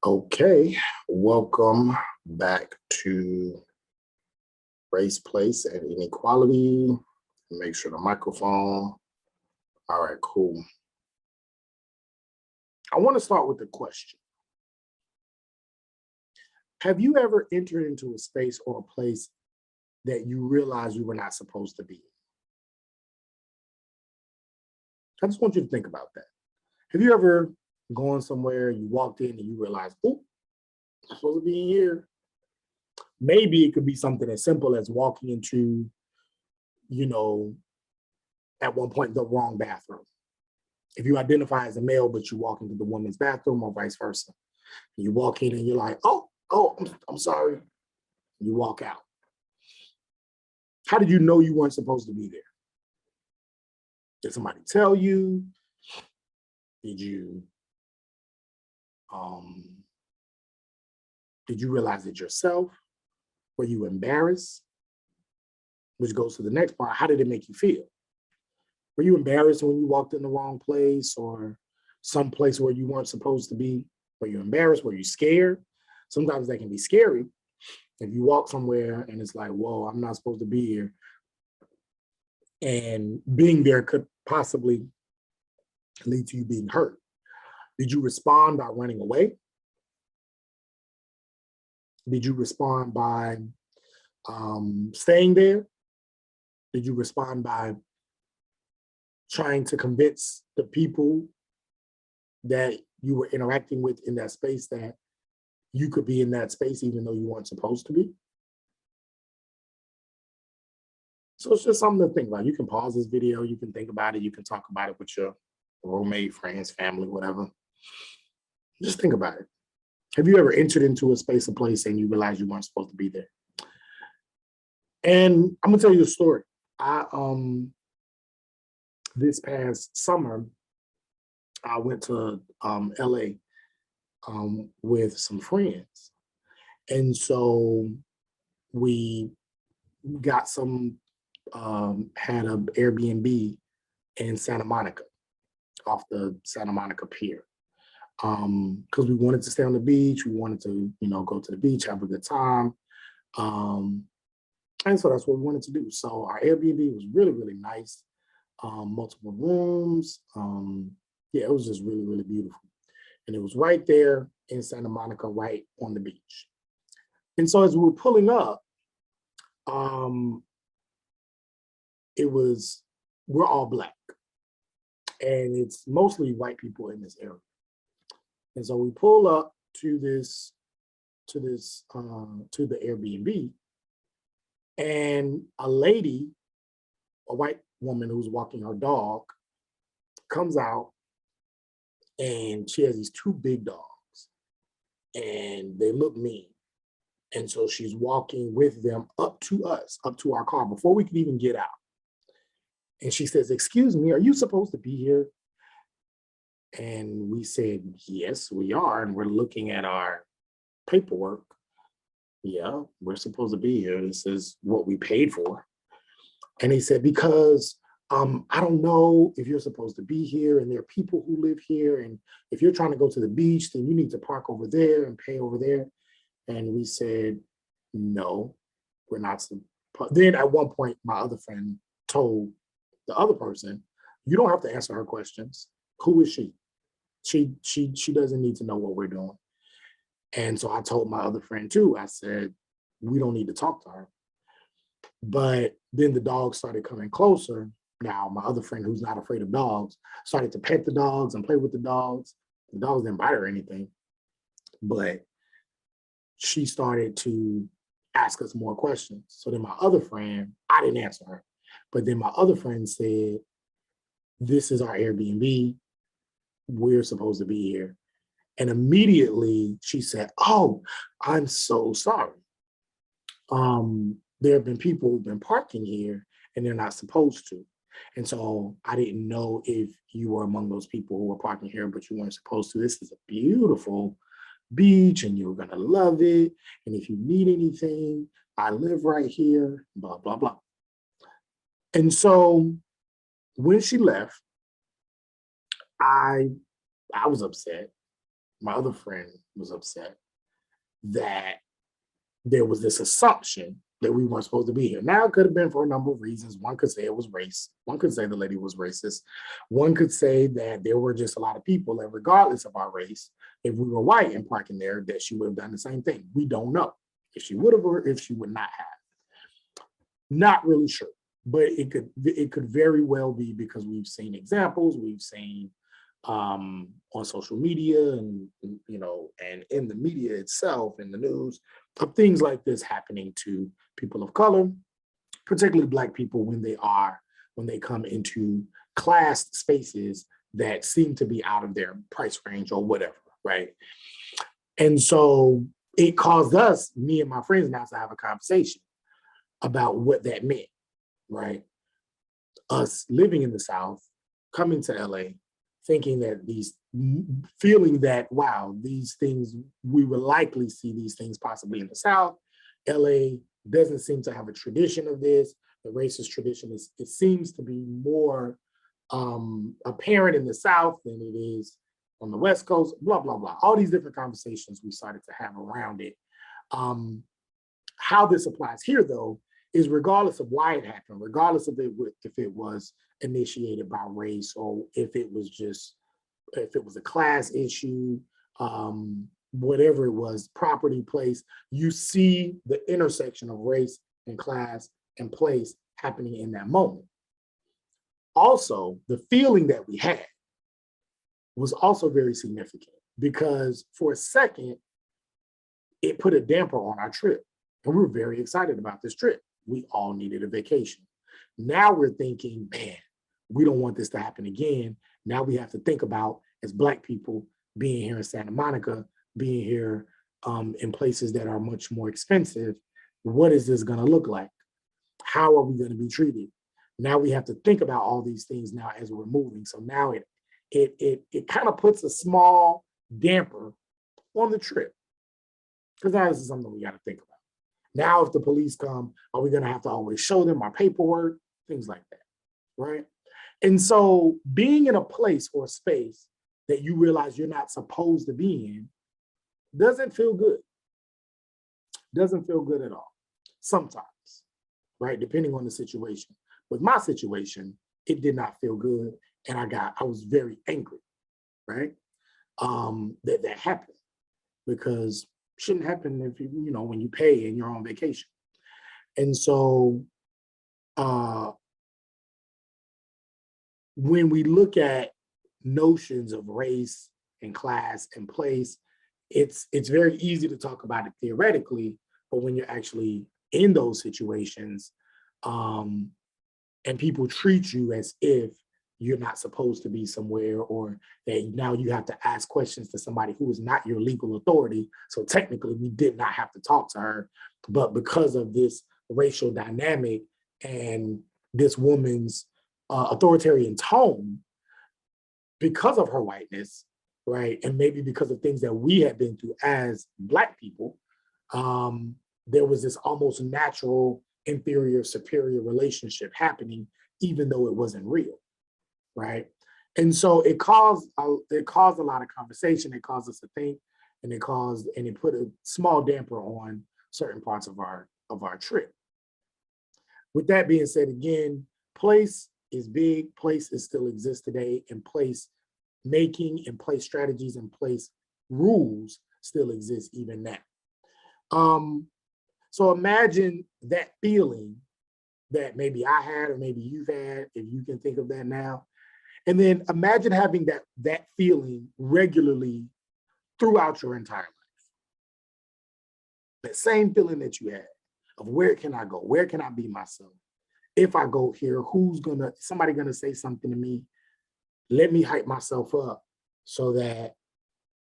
Okay, welcome back to Race, Place, and Inequality. Make sure the microphone. All right, cool. I want to start with the question. Have you ever entered into a space or a place that you realized you were not supposed to be? I just want you to think about that. Have you ever gone somewhere, you walked in and you realized, oh, I'm supposed to be in here? Maybe it could be something as simple as walking into, at one point, the wrong bathroom. If you identify as a male, but you walk into the woman's bathroom or vice versa, you walk in and you're like, I'm sorry. You walk out. How did you know you weren't supposed to be there? Did somebody tell you? Did you realize it yourself? Were you embarrassed? Which goes to the next part. How did it make you feel? Were you embarrassed when you walked in the wrong place or some place where you weren't supposed to be? Were you embarrassed? Were you scared? Sometimes that can be scary. If you walk somewhere and it's like, whoa, I'm not supposed to be here. And being there could possibly lead to you being hurt. Did you respond by running away? Did you respond by staying there? Did you respond by trying to convince the people that you were interacting with in that space that you could be in that space even though you weren't supposed to be? So it's just something to think about. You can pause this video, you can think about it, you can talk about it with your roommate, friends, family, whatever. Just think about it. Have you ever entered into a space or place and you realized you weren't supposed to be there? And I'm gonna tell you a story. This past summer, I went to LA with some friends. And so we got had an Airbnb in Santa Monica, off the Santa Monica Pier. Because we wanted to stay on the beach. We wanted to, go to the beach, have a good time. And so that's what we wanted to do. So our Airbnb was really, really nice. Multiple rooms. Yeah, it was just really, really beautiful. And it was right there in Santa Monica, right on the beach. And so as we were pulling up, we're all Black. And it's mostly white people in this area. And so we pull up to the Airbnb, and a white woman who's walking her dog, comes out, and she has these two big dogs, and they look mean. And so she's walking with them up to us, up to our car, before we could even get out. And she says, "Excuse me, are you supposed to be here?" And we said, "Yes, we are." And we're looking at our paperwork. "Yeah, we're supposed to be here. This is what we paid for." And he said, "Because I don't know if you're supposed to be here, and there are people who live here. And if you're trying to go to the beach, then you need to park over there and pay over there." And we said, "No, we're not." Then at one point, my other friend told the other person, "You don't have to answer her questions. Who is she? She doesn't need to know what we're doing." And so I told my other friend too, I said, "We don't need to talk to her." But then the dogs started coming closer. Now, my other friend, who's not afraid of dogs, started to pet the dogs and play with the dogs. The dogs didn't bite her or anything, but she started to ask us more questions. So then my other friend, I didn't answer her, but then my other friend said, "This is our Airbnb. We're supposed to be here." And immediately she said, "Oh, I'm so sorry. There have been people who've been parking here and they're not supposed to. And so I didn't know if you were among those people who were parking here, but you weren't supposed to. This is a beautiful beach and you're gonna love it. And if you need anything, I live right here, blah, blah, blah." And so when she left, I was upset. my other friend was upset that there was this assumption that we weren't supposed to be here. Now, it could have been for a number of reasons. One could say it was race. One could say the lady was racist. One could say that there were just a lot of people that, regardless of our race, if we were white and parking there, that she would have done the same thing. We don't know if she would have or if she would not have. Not really sure, but it could very well be because we've seen examples, we've seen on social media and and in the media itself, in the news, of things like this happening to people of color, particularly Black people, when they come into class spaces that seem to be out of their price range or whatever, right? And so it caused us, me and my friends, now to have a conversation about what that meant, right? Us living in the South, coming to LA, thinking that feeling that, wow, these things, we will likely see these things possibly in the South. LA doesn't seem to have a tradition of this. The racist tradition it seems to be more apparent in the South than it is on the West Coast, blah, blah, blah. All these different conversations we started to have around it. How this applies here, though, is regardless of why it happened, regardless of if it was initiated by race or if it was a class issue, whatever it was, property, place, you see the intersection of race and class and place happening in that moment. Also, the feeling that we had was also very significant because for a second, it put a damper on our trip. And we were very excited about this trip. We all needed a vacation. Now we're thinking, man, we don't want this to happen again. Now we have to think about, as Black people, being here in Santa Monica, being here in places that are much more expensive, what is this gonna look like? How are we gonna be treated? Now we have to think about all these things now as we're moving. So now it kind of puts a small damper on the trip. Because now this is something we gotta think about. Now, if the police come, are we gonna have to always show them our paperwork? Things like that, right? And so being in a place or space that you realize you're not supposed to be in doesn't feel good. Doesn't feel good at all. Sometimes, right? Depending on the situation. With my situation, it did not feel good. And I was very angry, right? That happened because it shouldn't happen if when you pay and you're on vacation. And so when we look at notions of race and class and place, it's very easy to talk about it theoretically, but when you're actually in those situations, and people treat you as if you're not supposed to be somewhere, or that now you have to ask questions to somebody who is not your legal authority. So technically we did not have to talk to her, but because of this racial dynamic and this woman's authoritarian tone, because of her whiteness, right? And maybe because of things that we had been through as Black people, there was this almost natural inferior superior relationship happening, even though it wasn't real, right? And so it caused a lot of conversation. It caused us to think, and it put a small damper on certain parts of our trip. With that being said, again, place is big. Place still exists today, and place making and place strategies and place rules still exist even now. So imagine that feeling that maybe I had or maybe you've had, if you can think of that now. And then imagine having that feeling regularly throughout your entire life. That same feeling that you had of where can I go? Where can I be myself? If I go here, somebody gonna say something to me? Let me hype myself up so that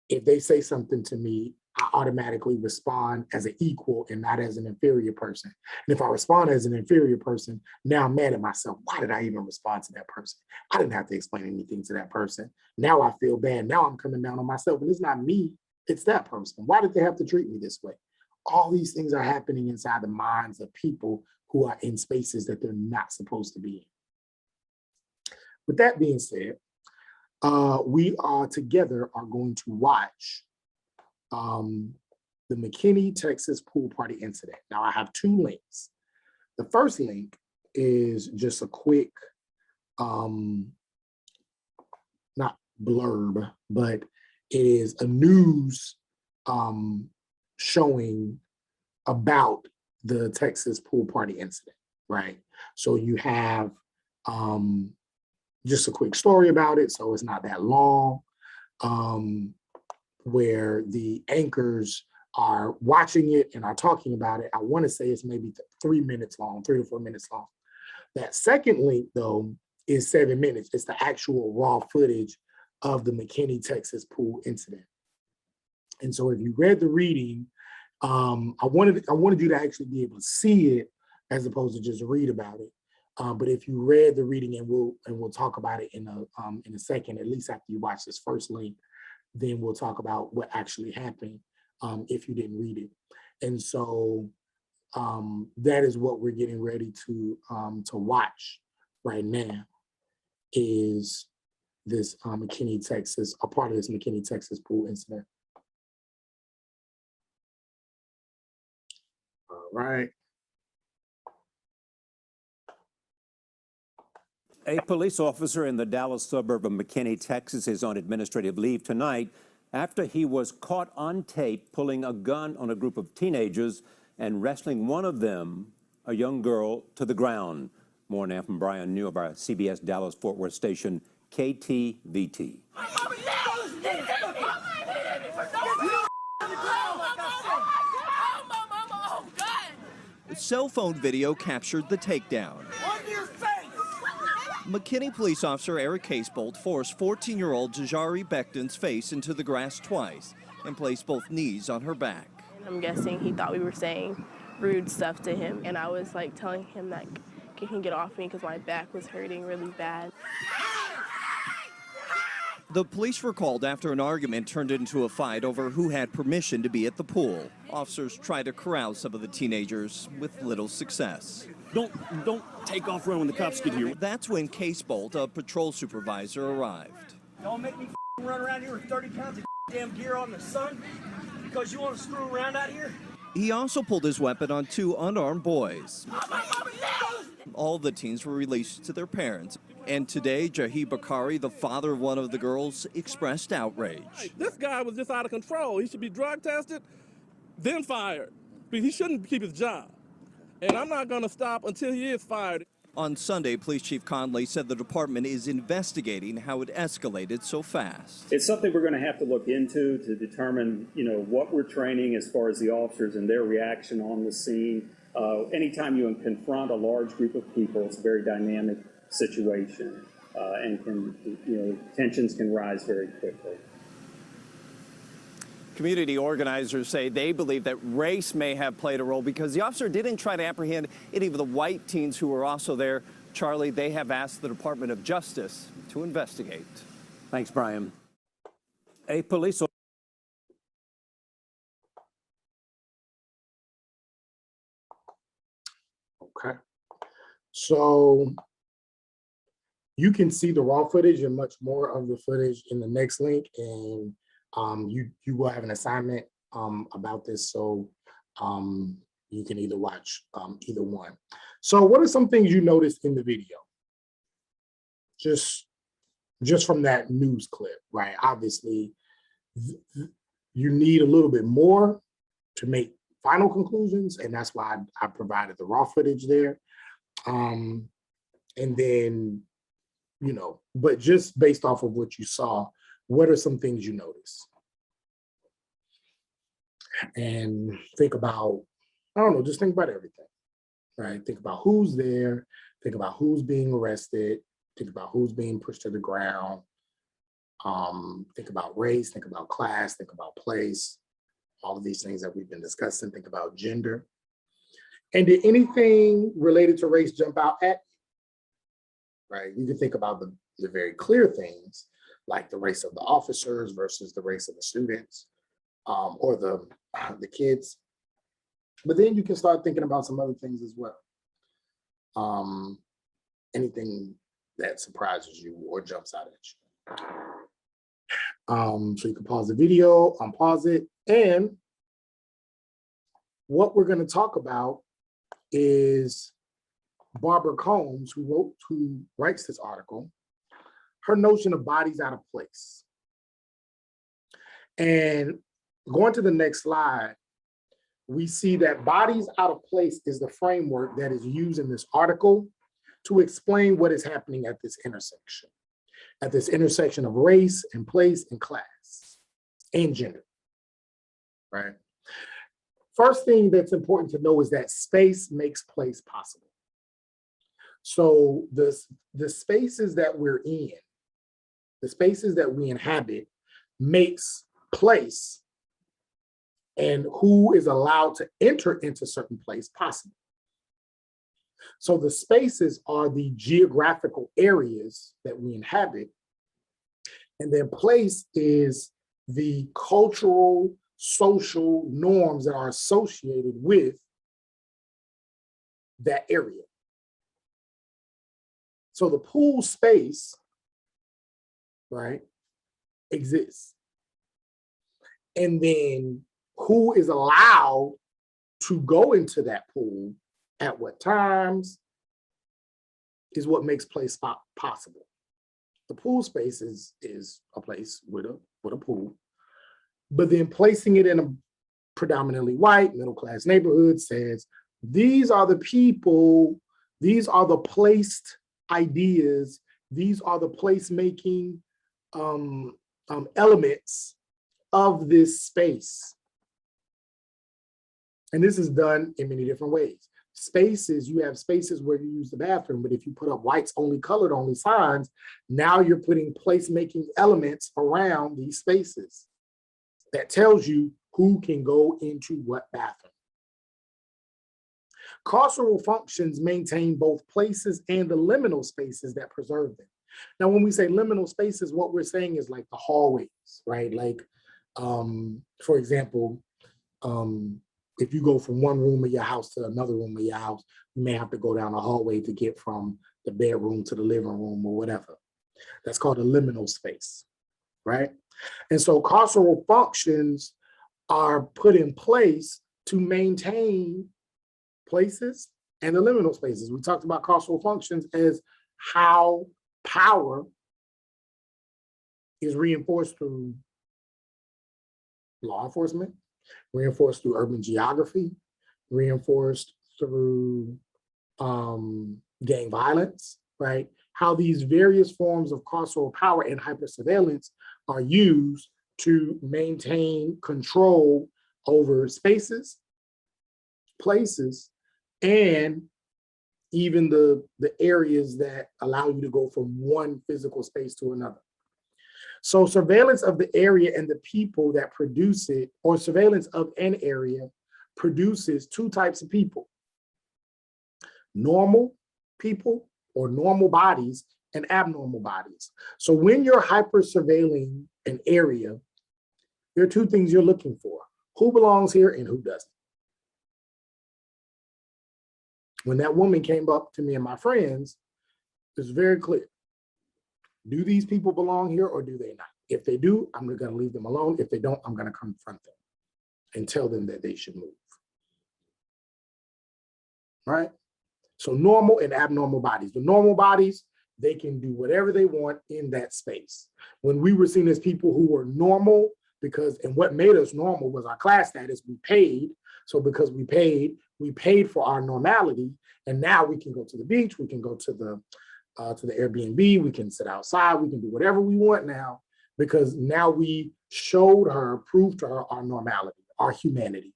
if they say something to me, I automatically respond as an equal and not as an inferior person. And if I respond as an inferior person, now I'm mad at myself. Why did I even respond to that person? I didn't have to explain anything to that person. Now I feel bad. Now I'm coming down on myself. And it's not me, it's that person. Why did they have to treat me this way? All these things are happening inside the minds of people who are in spaces that they're not supposed to be in. With that being said, we are together are going to watch the McKinney, Texas pool party incident. Now I have two links. The first link is just a quick, not blurb, but it is a news showing about the Texas pool party incident, right? So you have just a quick story about it, so it's not that long, where the anchors are watching it and are talking about it. I want to say it's maybe 3 minutes long, 3 to 4 minutes long. That second link, though, is 7 minutes. It's the actual raw footage of the McKinney, Texas pool incident. And so if you read the reading, I wanted you to actually be able to see it as opposed to just read about it. But if you read the reading, and we'll talk about it in a second, at least after you watch this first link, then we'll talk about what actually happened if you didn't read it. And so that is what we're getting ready to watch right now, is this McKinney, Texas, a part of this McKinney, Texas pool incident. All right. A police officer in the Dallas suburb of McKinney, Texas, is on administrative leave tonight after he was caught on tape pulling a gun on a group of teenagers and wrestling one of them, a young girl, to the ground. More now from Brian New of our CBS Dallas Fort Worth station, KTVT. Cell phone video captured the takedown. McKinney police officer Eric Casebolt forced 14-year-old Jajari Becton's face into the grass twice and placed both knees on her back. I'm guessing he thought we were saying rude stuff to him, and I was like telling him that he can get off me because my back was hurting really bad. The police were called after an argument turned into a fight over who had permission to be at the pool. Officers tried to corral some of the teenagers with little success. Don't take off running when the cops get here. That's when Casebolt, a patrol supervisor, arrived. Don't make me run around here with 30 pounds of damn gear on the sun because you want to screw around out here? He also pulled his weapon on two unarmed boys. All the teens were released to their parents. And today, Jahi Bakari, the father of one of the girls, expressed outrage. This guy was just out of control. He should be drug tested, then fired. But he shouldn't keep his job. And I'm not going to stop until he is fired. On Sunday, Police Chief Conley said the department is investigating how it escalated so fast. It's something we're going to have to look into to determine, what we're training as far as the officers and their reaction on the scene. Anytime you confront a large group of people, it's a very dynamic situation, and tensions can rise very quickly. Community organizers say they believe that race may have played a role because the officer didn't try to apprehend any of the white teens who were also there. Charlie, they have asked the Department of Justice to investigate. Thanks, Brian. A police Okay. So you can see the raw footage and much more of the footage in the next link, and you will have an assignment about this, so you can either watch either one. So what are some things you noticed in the video? Just from that news clip, right? Obviously, you need a little bit more to make final conclusions, and that's why I provided the raw footage there. And then, but just based off of what you saw, what are some things you noticed? And think about, I don't know, just think about everything, right? Think about who's there, think about who's being arrested, think about who's being pushed to the ground, think about race, think about class, think about place, all of these things that we've been discussing, think about gender. And did anything related to race jump out at you, right? You can think about the very clear things, like the race of the officers versus the race of the students, or the kids. But then you can start thinking about some other things as well. Anything that surprises you or jumps out at you. So you can pause the video, unpause it. And what we're going to talk about is Barbara Combs, who writes this article, her notion of bodies out of place. And going to the next slide, we see that bodies out of place is the framework that is used in this article to explain what is happening at this intersection of race and place and class and gender, right? First thing that's important to know is that space makes place possible. So the spaces that we're in, the spaces that we inhabit makes place and who is allowed to enter into certain place possible. So the spaces are the geographical areas that we inhabit, and then place is the cultural, social norms that are associated with that area. So the pool space, right, exists. And then who is allowed to go into that pool at what times is what makes place possible. The pool space is a place with a pool, but then placing it in a predominantly white middle-class neighborhood says, these are the people, these are the placed ideas, these are the placemaking elements of this space. And this is done in many different ways. Spaces, you have spaces where you use the bathroom, but if you put up whites only, colored only signs, now you're putting placemaking elements around these spaces that tells you who can go into what bathroom. Carceral functions maintain both places and the liminal spaces that preserve them. Now, when we say liminal spaces, what we're saying is like the hallways, right? Like, for example, if you go from one room of your house to another room of your house, you may have to go down a hallway to get from the bedroom to the living room or whatever. That's called a liminal space, right? And so carceral functions are put in place to maintain places and the liminal spaces. We talked about carceral functions as how power is reinforced through law enforcement, reinforced through urban geography, reinforced through gang violence, right? How these various forms of carceral power and hypersurveillance are used to maintain control over spaces, places, and even the areas that allow you to go from one physical space to another. So surveillance of the area and the people that produce it, or surveillance of an area, produces two types of people: normal people or normal bodies and abnormal bodies. So when you're hyper surveilling an area, there are two things you're looking for: who belongs here and who doesn't. When that woman came up to me and my friends, it was very clear. Do these people belong here or do they not? If they do, I'm going to leave them alone. If they don't, I'm going to confront them and tell them that they should move. Right? So normal and abnormal bodies. The normal bodies, they can do whatever they want in that space. When we were seen as people who were normal, and what made us normal was our class status, we paid. So because we paid for our normality, and now we can go to the beach, we can go to the Airbnb, we can sit outside, we can do whatever we want now, because now we proved to her our normality, our humanity.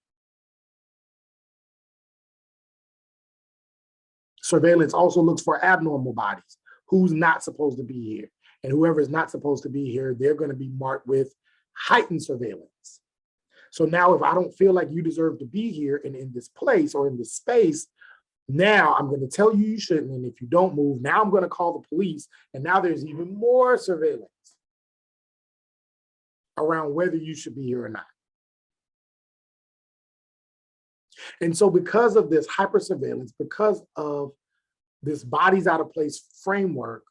Surveillance also looks for abnormal bodies, who's not supposed to be here. And whoever is not supposed to be here, they're going to be marked with heightened surveillance. So now if I don't feel like you deserve to be here and in this place or in this space, now I'm going to tell you you shouldn't. And if you don't move, now I'm going to call the police. And now there's even more surveillance around whether you should be here or not. And so because of this hyper surveillance, because of this bodies out of place framework,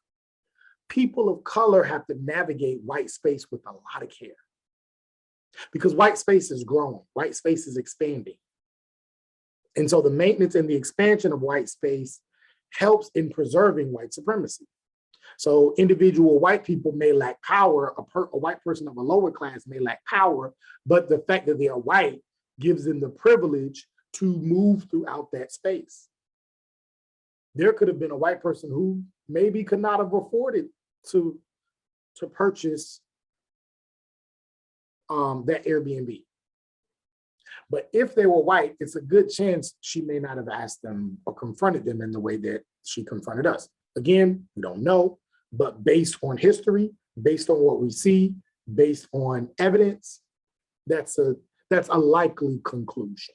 people of color have to navigate white space with a lot of care because white space is growing, white space is expanding. And so the maintenance and the expansion of white space helps in preserving white supremacy. So individual white people may lack power, a white person of a lower class may lack power, but the fact that they are white gives them the privilege to move throughout that space. There could have been a white person who maybe could not have afforded to purchase that Airbnb. But if they were white, it's a good chance she may not have asked them or confronted them in the way that she confronted us. Again, we don't know, but based on history, based on what we see, based on evidence, that's a likely conclusion.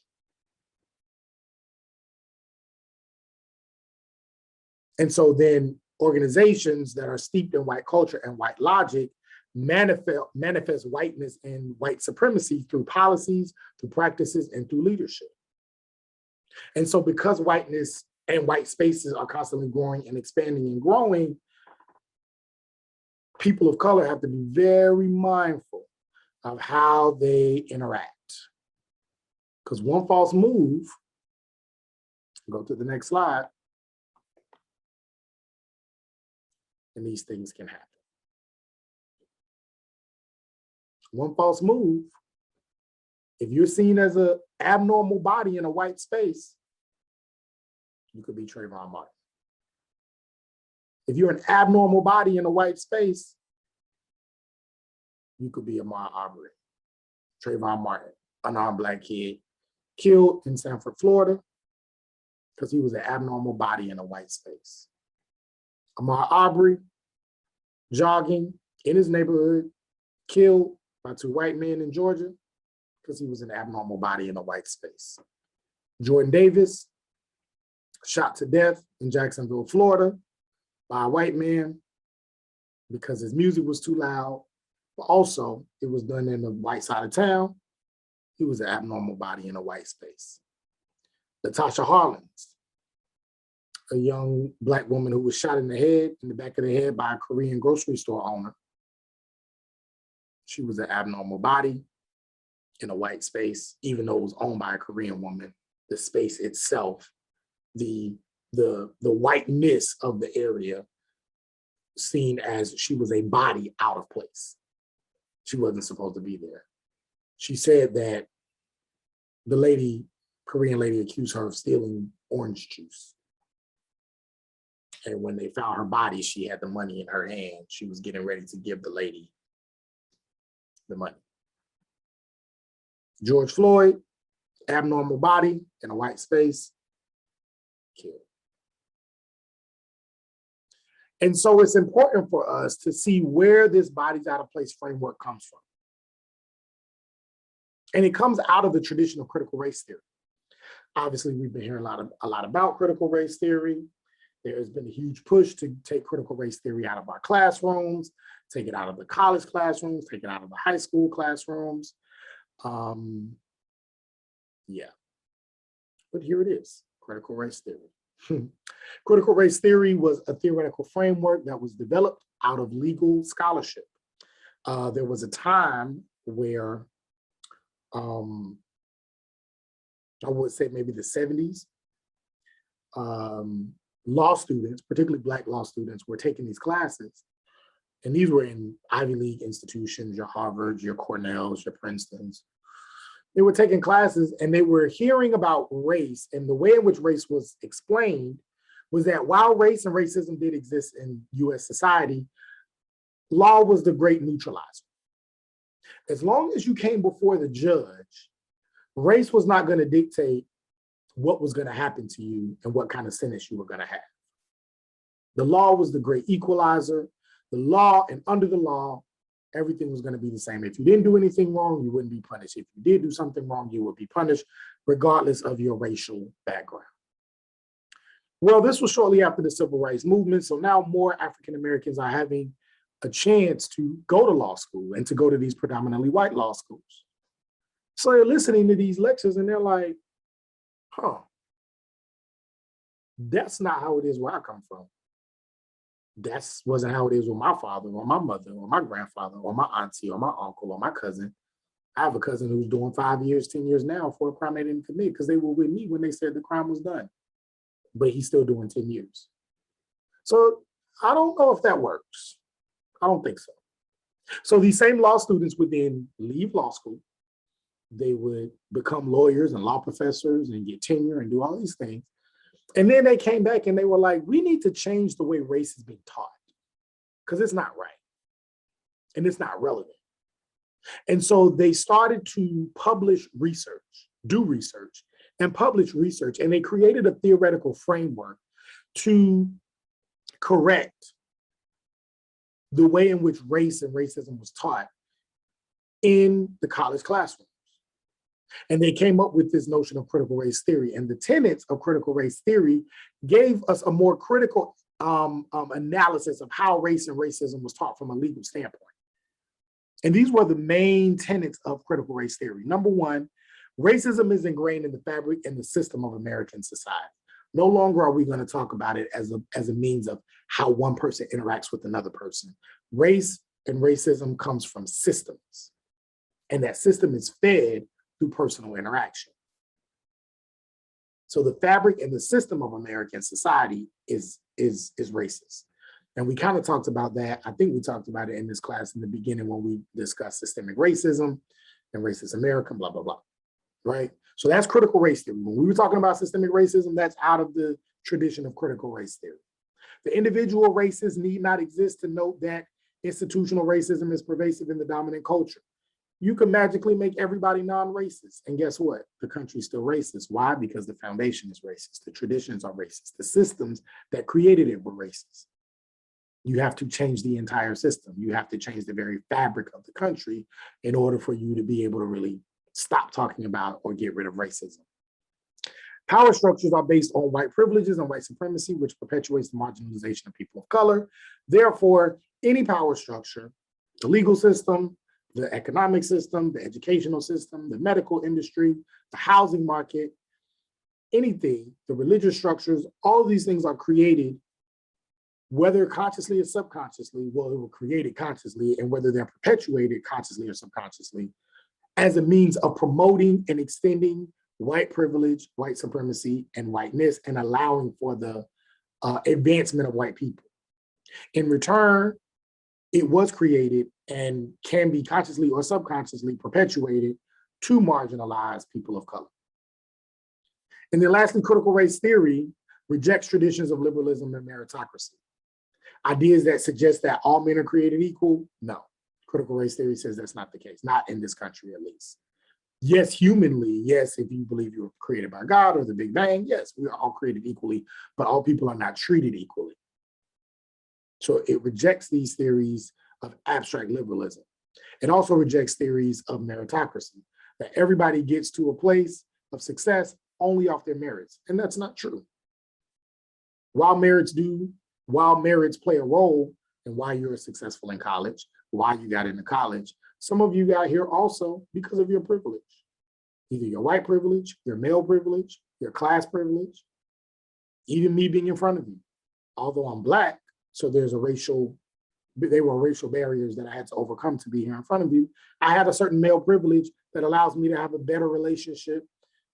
And so then organizations that are steeped in white culture and white logic manifest whiteness and white supremacy through policies, through practices, and through leadership. And so because whiteness and white spaces are constantly growing and expanding and growing, people of color have to be very mindful of how they interact. Because one false move, go to the next slide, and these things can happen. One false move, if you're seen as an abnormal body in a white space, you could be Trayvon Martin. If you're an abnormal body in a white space, you could be Ahmaud Arbery. Trayvon Martin, unarmed Black kid, killed in Sanford, Florida, because he was an abnormal body in a white space. Ahmaud Arbery, jogging in his neighborhood, killed by 2 white men in Georgia because he was an abnormal body in a white space. Jordan Davis, shot to death in Jacksonville, Florida by a white man because his music was too loud, but also it was done in the white side of town. He was an abnormal body in a white space. Latasha Harlins, a young Black woman who was shot in the back of the head by a Korean grocery store owner. She was an abnormal body in a white space, even though it was owned by a Korean woman. The space itself, the whiteness of the area, seen as she was a body out of place. She wasn't supposed to be there. She said that the Korean lady accused her of stealing orange juice. And when they found her body, she had the money in her hand. She was getting ready to give the lady the money. George Floyd, abnormal body in a white space, killed. And so it's important for us to see where this bodies out of place framework comes from. And it comes out of the tradition of critical race theory. Obviously, we've been hearing a lot about critical race theory. There has been a huge push to take critical race theory out of our classrooms, take it out of the college classrooms, take it out of the high school classrooms. Yeah, but here it is, critical race theory. Critical race theory was a theoretical framework that was developed out of legal scholarship. There was a time where, I would say maybe the 70s, law students, particularly Black law students, were taking these classes. And these were in Ivy League institutions, your Harvards, your Cornells, your Princetons. They were taking classes and they were hearing about race, and the way in which race was explained was that while race and racism did exist in US society, law was the great neutralizer. As long as you came before the judge, race was not going to dictate what was going to happen to you and what kind of sentence you were going to have. The law was the great equalizer. The law, and under the law, everything was going to be the same. If you didn't do anything wrong, you wouldn't be punished. If you did do something wrong, you would be punished, regardless of your racial background. Well, this was shortly after the Civil Rights Movement, so now more African Americans are having a chance to go to law school and to go to these predominantly white law schools. So they're listening to these lectures and they're like, huh, that's not how it is where I come from. That wasn't how it is with my father or my mother or my grandfather or my auntie or my uncle or my cousin. I have a cousin who's doing 5 years, 10 years now for a crime they didn't commit because they were with me when they said the crime was done. But he's still doing 10 years. So I don't know if that works. I don't think so. So these same law students would then leave law school. They would become lawyers and law professors and get tenure and do all these things. And then they came back and they were like, we need to change the way race is being taught because it's not right and it's not relevant. And so they started to publish research, do research, and publish research. And they created a theoretical framework to correct the way in which race and racism was taught in the college classrooms. And they came up with this notion of critical race theory. And the tenets of critical race theory gave us a more critical analysis of how race and racism was taught from a legal standpoint. And these were the main tenets of critical race theory. Number one, racism is ingrained in the fabric and the system of American society. No longer are we going to talk about it as a means of how one person interacts with another person. Race and racism comes from systems. And that system is fed through personal interaction. So the fabric and the system of American society is racist. And we kind of talked about that. I think we talked about it in this class in the beginning when we discussed systemic racism and racist America, blah, blah, blah, right? So that's critical race theory. When we were talking about systemic racism, that's out of the tradition of critical race theory. The individual races need not exist to note that institutional racism is pervasive in the dominant culture. You can magically make everybody non-racist. And guess what? The country's still racist. Why? Because the foundation is racist. The traditions are racist. The systems that created it were racist. You have to change the entire system. You have to change the very fabric of the country in order for you to be able to really stop talking about or get rid of racism. Power structures are based on white privileges and white supremacy, which perpetuates the marginalization of people of color. Therefore, any power structure, the legal system, the economic system, the educational system, the medical industry, the housing market, anything, the religious structures, all of these things are created, whether consciously or subconsciously. Well, they were created consciously, and whether they're perpetuated consciously or subconsciously, as a means of promoting and extending white privilege, white supremacy, and whiteness, and allowing for the advancement of white people. In return, it was created and can be consciously or subconsciously perpetuated to marginalize people of color. And then lastly, critical race theory rejects traditions of liberalism and meritocracy. Ideas that suggest that all men are created equal, no. Critical race theory says that's not the case, not in this country at least. Yes, humanly, yes, if you believe you were created by God or the Big Bang, yes, we are all created equally, but all people are not treated equally. So it rejects these theories of abstract liberalism. It also rejects theories of meritocracy, that everybody gets to a place of success only off their merits, and that's not true. While merits play a role in why you're successful in college, why you got into college, some of you got here also because of your privilege. Either your white privilege, your male privilege, your class privilege, even me being in front of you. Although I'm Black, so they were racial barriers that I had to overcome to be here in front of you. I had a certain male privilege that allows me to have a better relationship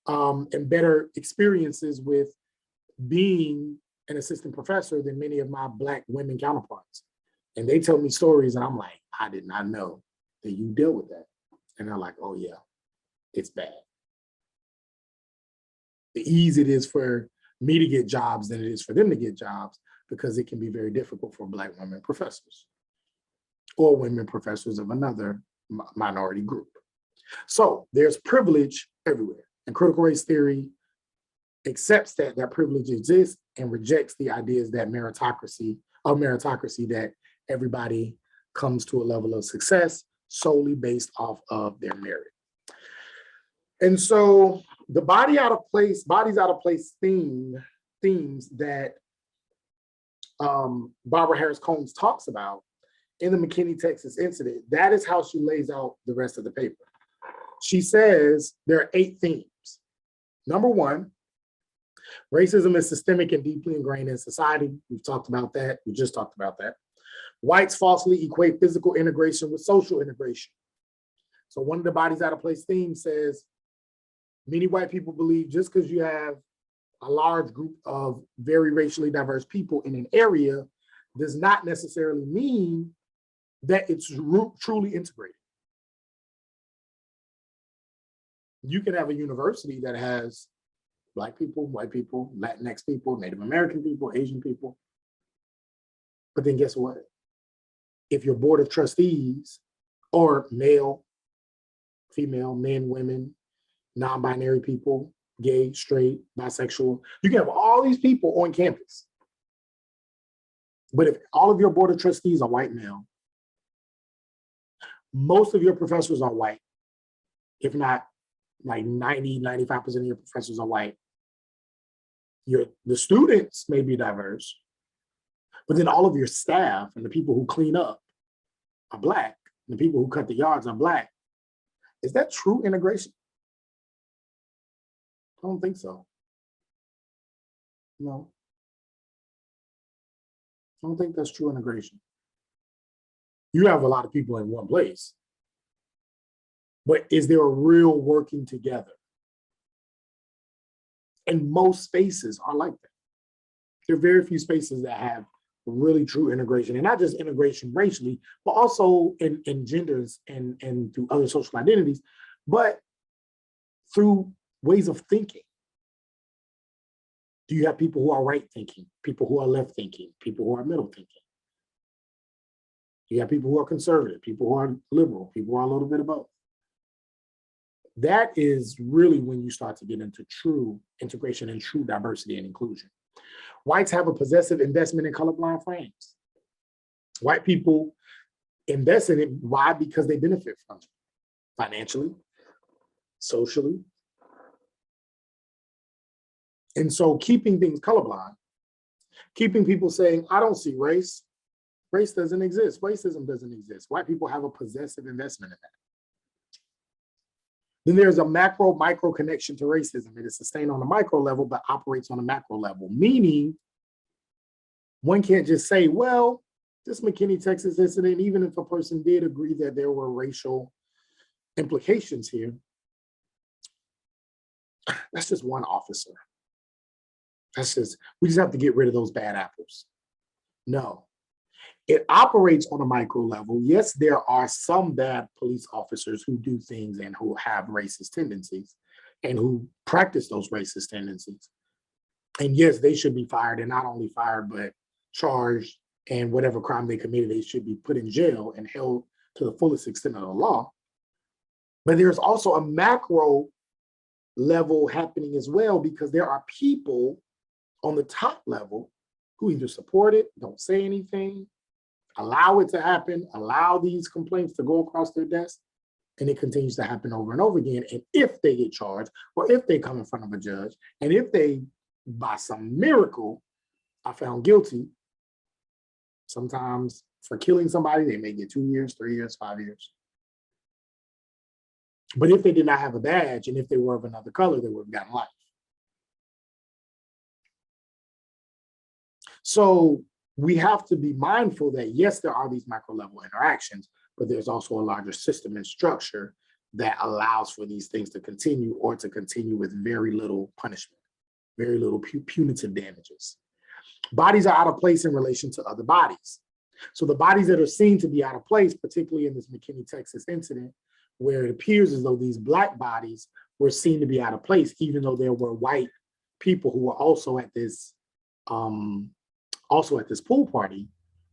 and better experiences with being an assistant professor than many of my Black women counterparts. And they tell me stories and I'm like, I did not know that you deal with that. And they're like, oh yeah, it's bad. The ease it is for me to get jobs than it is for them to get jobs, because it can be very difficult for Black women professors or women professors of another minority group. So there's privilege everywhere. And critical race theory accepts that privilege exists and rejects the ideas that meritocracy, that everybody comes to a level of success solely based off of their merit. And so the bodies out of place themes that Barbara Harris Combs talks about in the McKinney, Texas incident, that is how she lays out the rest of the paper. She says there are 8 themes. Number one, Racism is systemic and deeply ingrained in society. We've talked about that. We just talked about that. Whites falsely equate physical integration with social integration. So one of the Bodies Out of Place themes says, many white people believe just because you have a large group of very racially diverse people in an area does not necessarily mean that it's truly integrated. You can have a university that has Black people, white people, Latinx people, Native American people, Asian people. But then guess what? If your board of trustees are male, female, men, women, non-binary people, gay, straight, bisexual, you can have all these people on campus. But if all of your board of trustees are white male, most of your professors are white, if not like 90, 95% of your professors are white. The students may be diverse, but then all of your staff and the people who clean up are Black, and the people who cut the yards are Black. Is that true integration? I don't think so. No. I don't think that's true integration. You have a lot of people in one place, but is there a real working together? And most spaces are like that. There are very few spaces that have really true integration, and not just integration racially, but also in genders and through other social identities, but through ways of thinking. Do you have people who are right thinking, people who are left thinking, people who are middle thinking? You have people who are conservative, people who are liberal, people who are a little bit of both. That is really when you start to get into true integration and true diversity and inclusion. Whites have a possessive investment in colorblind frames. White people invest in it. Why? Because they benefit from it financially, socially. And so keeping things colorblind, keeping people saying, I don't see race, race doesn't exist, racism doesn't exist. White people have a possessive investment in that. Then there's a macro-micro connection to racism. It is sustained on a micro level, but operates on a macro level, meaning one can't just say, well, this McKinney, Texas incident, even if a person did agree that there were racial implications here, that's just one officer. We just have to get rid of those bad apples. No. It operates on a micro level. Yes, there are some bad police officers who do things and who have racist tendencies and who practice those racist tendencies. And yes, they should be fired, and not only fired, but charged, and whatever crime they committed, they should be put in jail and held to the fullest extent of the law. But there's also a macro level happening as well, because there are people on the top level who either support it, don't say anything, allow it to happen, allow these complaints to go across their desk, and it continues to happen over and over again. And if they get charged, or if they come in front of a judge, and if they, by some miracle, are found guilty, sometimes for killing somebody, they may get 2 years, 3 years, 5 years. But if they did not have a badge, and if they were of another color, they would have gotten life. So we have to be mindful that, yes, there are these micro level interactions, but there's also a larger system and structure that allows for these things to continue, or to continue with very little punishment, very little punitive damages. Bodies are out of place in relation to other bodies. So the bodies that are seen to be out of place, particularly in this McKinney, Texas incident, where it appears as though these Black bodies were seen to be out of place, even though there were white people who were also at this pool party,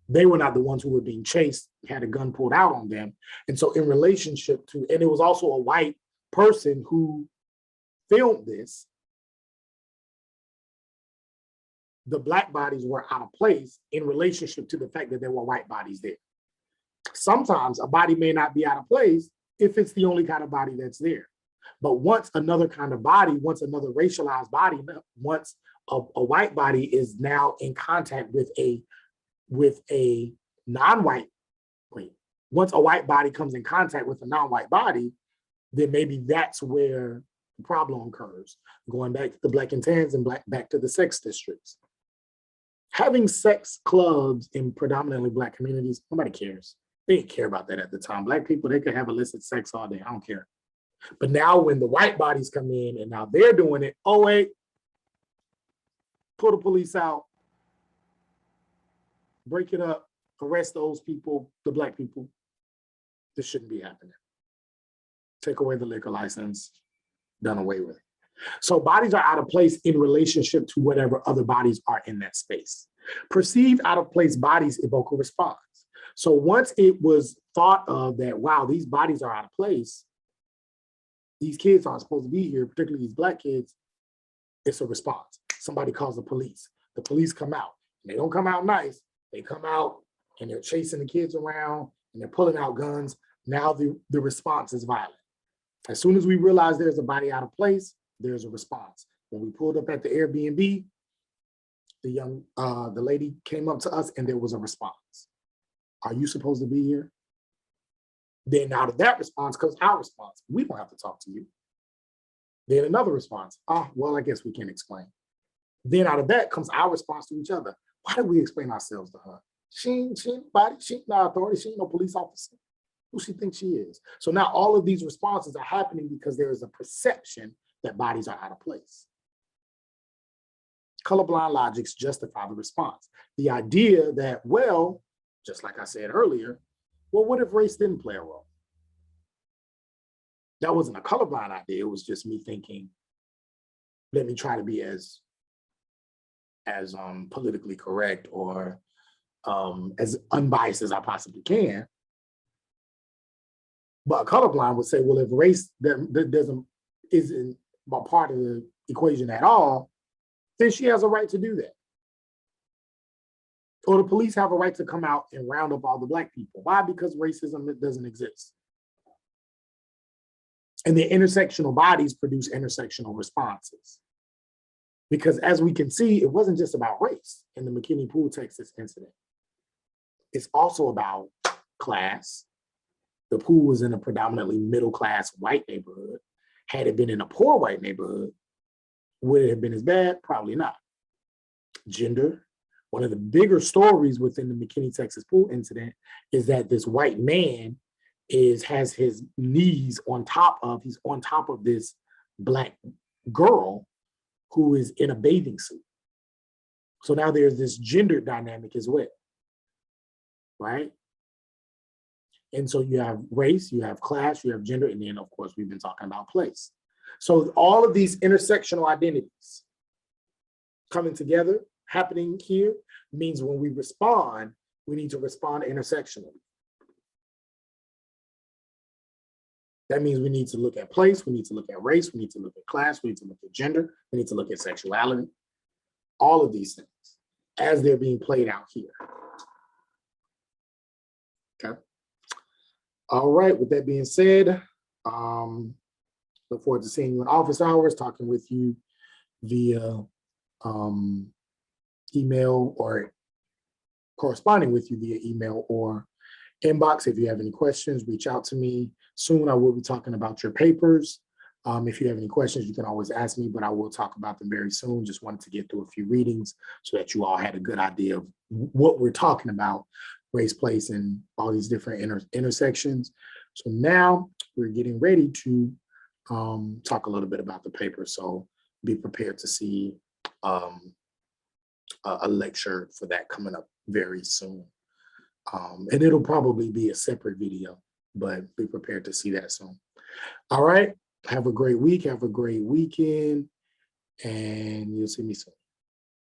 they were not the ones who were being chased, had a gun pulled out on them. And so in relationship to, and it was also a white person who filmed this, the Black bodies were out of place in relationship to the fact that there were white bodies there. Sometimes a body may not be out of place if it's the only kind of body that's there. But once another kind of body, once another racialized body, once a white body is now in contact with a non-white, once a white body comes in contact with a non-white body, then maybe that's where the problem occurs. Going back to the black and tans and back to the sex districts. Having sex clubs in predominantly black communities, nobody cares. They didn't care about that at the time. Black people, they could have illicit sex all day. I don't care. But now when the white bodies come in and now they're doing it, oh wait, pull the police out, break it up, arrest those people, the black people. This shouldn't be happening. Take away the liquor license, done away with it. So bodies are out of place in relationship to whatever other bodies are in that space. Perceived out of place bodies evoke a response. So once it was thought of that, wow, these bodies are out of place, these kids aren't supposed to be here, particularly these black kids, it's a response. Somebody calls the police. The police come out. And they don't come out nice. They come out and they're chasing the kids around and they're pulling out guns. Now the response is violent. As soon as we realize there's a body out of place, there's a response. When we pulled up at the Airbnb, the lady came up to us and there was a response. Are you supposed to be here? Then out of that response comes our response. We don't have to talk to you. Then another response. Well, I guess we can explain. Then out of that comes our response to each other. Why did we explain ourselves to her? She ain't nobody, she ain't no authority, she ain't no police officer. Who she thinks she is? So now all of these responses are happening because there is a perception that bodies are out of place. Colorblind logics justify the response. The idea that, well, just like I said earlier, well, what if race didn't play a role? That wasn't a colorblind idea. It was just me thinking, let me try to be as politically correct or as unbiased as I possibly can. But a colorblind would say, well, if race isn't a part of the equation at all, then she has a right to do that. Or the police have a right to come out and round up all the black people. Why? Because racism doesn't exist. And the intersectional bodies produce intersectional responses. Because as we can see, it wasn't just about race in the McKinney Pool, Texas incident. It's also about class. The pool was in a predominantly middle-class white neighborhood. Had it been in a poor white neighborhood, would it have been as bad? Probably not. Gender. One of the bigger stories within the McKinney, Texas pool incident is that this white man has his knees on top of this black girl who is in a bathing suit. So now there's this gender dynamic as well, right? And so you have race, you have class, you have gender, and then of course we've been talking about place. So all of these intersectional identities coming together, happening here, means when we respond, we need to respond intersectionally. That means we need to look at place, we need to look at race, we need to look at class, we need to look at gender, we need to look at sexuality, all of these things as they're being played out here. Okay. All right, with that being said, look forward to seeing you in office hours, talking with you via email or corresponding with you via email or inbox. If you have any questions, reach out to me. Soon I will be talking about your papers. If you have any questions, you can always ask me, but I will talk about them very soon. Just wanted to get through a few readings so that you all had a good idea of what we're talking about, race, place, and all these different intersections. So now we're getting ready to talk a little bit about the paper. So be prepared to see a lecture for that coming up very soon. And it'll probably be a separate video, but be prepared to see that soon. All right, have a great week, have a great weekend, and you'll see me soon.